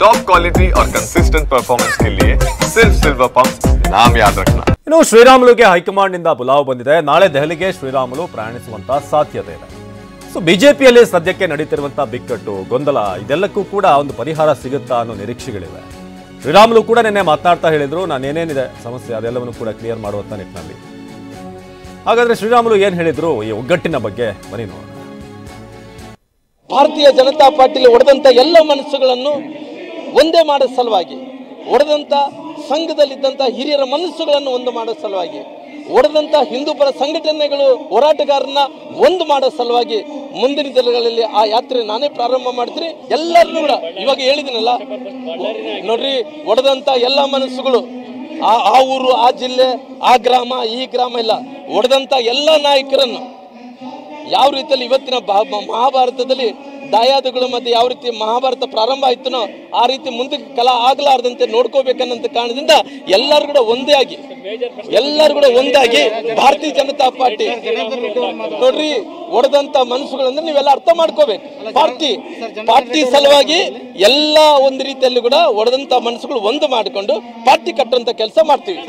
Top quality और consistent performance के लिए सिर्फ सिल्वर पंप नाम याद रखना। ಇನ್ನು ಶ್ರೀರಾಮುಲುಗೆ ಹೈಕಮಾಂಡ್ ನಿಂದ ಬುಲಾವ್ ಬಂದಿದೆ. ನಾಳೆ ದೆಹಲಿಗೆ ಶ್ರೀರಾಮುಲು ಪ್ರಯಾಣಿಸುವಂತ ಸಾಧ್ಯತೆ ಇದೆ. ಸೊ ಬಿಜೆಪಿಯಲ್ಲಿ ಸದ್ಯಕ್ಕೆ ನಡೀತಿರುವಂತಹ ಬಿಕ್ಕಟ್ಟು ಗೊಂದಲ ಇದೆಲ್ಲಕ್ಕೂ ಕೂಡ ಒಂದು ಪರಿಹಾರ ಸಿಗುತ್ತಾ ಅನ್ನೋ ನಿರೀಕ್ಷೆಗಳಿವೆ. ಶ್ರೀರಾಮುಲು ಕೂಡ ನಿನ್ನೆ ಮಾತನಾಡ್ತಾ ಹೇಳಿದ್ರು, ನಾನು ಏನೇನಿದೆ ಸಮಸ್ಯೆ ಅದೆಲ್ಲವನ್ನು ಕೂಡ ಕ್ಲಿಯರ್ ಮಾಡುವಂತ ನಿಟ್ಟಿನಲ್ಲಿ. ಹಾಗಾದ್ರೆ ಶ್ರೀರಾಮುಲು ಏನ್ ಹೇಳಿದ್ರು ಈ ಒಗ್ಗಟ್ಟಿನ ಬಗ್ಗೆ ಬನ್ನಿ ನೋಡೋಣ. ಭಾರತೀಯ ಜನತಾ ಪಾರ್ಟಿಲಿ ಒಡೆದಂತ ಎಲ್ಲ ಮನಸ್ಸುಗಳನ್ನು ಒಂದೇ ಮಾಡೋ ಸಲುವಾಗಿ, ಒಡೆದಂತ ಸಂಘದಲ್ಲಿದ್ದಂಥ ಹಿರಿಯರ ಮನಸ್ಸುಗಳನ್ನು ಒಂದು ಮಾಡೋ ಸಲುವಾಗಿ, ಒಡೆದಂಥ ಹಿಂದೂ ಪರ ಸಂಘಟನೆಗಳು ಹೋರಾಟಗಾರರನ್ನ ಒಂದು ಮಾಡೋ ಸಲುವಾಗಿ ಮುಂದಿನ ದಿನಗಳಲ್ಲಿ ಆ ಯಾತ್ರೆ ನಾನೇ ಪ್ರಾರಂಭ ಮಾಡ್ತೀನಿ. ಎಲ್ಲರನ್ನೂ ಕೂಡ ಇವಾಗ ಹೇಳಿದಿನಲ್ಲ ನೋಡ್ರಿ, ಒಡೆದಂಥ ಎಲ್ಲ ಮನಸ್ಸುಗಳು ಆ ಊರು, ಆ ಜಿಲ್ಲೆ, ಆ ಗ್ರಾಮ, ಈ ಗ್ರಾಮ ಇಲ್ಲ, ಒಡೆದಂಥ ಎಲ್ಲ ನಾಯಕರನ್ನು ಯಾವ ರೀತಿಯಲ್ಲಿ ಇವತ್ತಿನ ಮಹಾಭಾರತದಲ್ಲಿ ದಾಯಾದಿಗಳು ಮತ್ತೆ ಯಾವ ರೀತಿ ಮಹಾಭಾರತ ಪ್ರಾರಂಭ ಆಯ್ತನೋ ಆ ರೀತಿ ಮುಂದಕ್ಕೆ ಕಲಾ ಆಗಲಾರದಂತೆ ನೋಡ್ಕೋಬೇಕನ್ನಂತ ಕಾರಣದಿಂದ ಎಲ್ಲರೂ ಕೂಡ ಒಂದಾಗಿ ಭಾರತೀಯ ಜನತಾ ಪಾರ್ಟಿ ನೋಡ್ರಿ, ಒಡೆದಂತ ಮನಸ್ಸುಗಳಂದ್ರೆ ನೀವೆಲ್ಲ ಅರ್ಥ ಮಾಡ್ಕೋಬೇಕು. ಪಾರ್ಟಿ ಸಲುವಾಗಿ ಎಲ್ಲ ಒಂದು ರೀತಿಯಲ್ಲಿ ಕೂಡ ಒಡೆದಂತ ಮನಸ್ಸುಗಳು ಒಂದು ಮಾಡಿಕೊಂಡು ಪಾರ್ಟಿ ಕಟ್ಟುವಂತ ಕೆಲಸ ಮಾಡ್ತೀವಿ.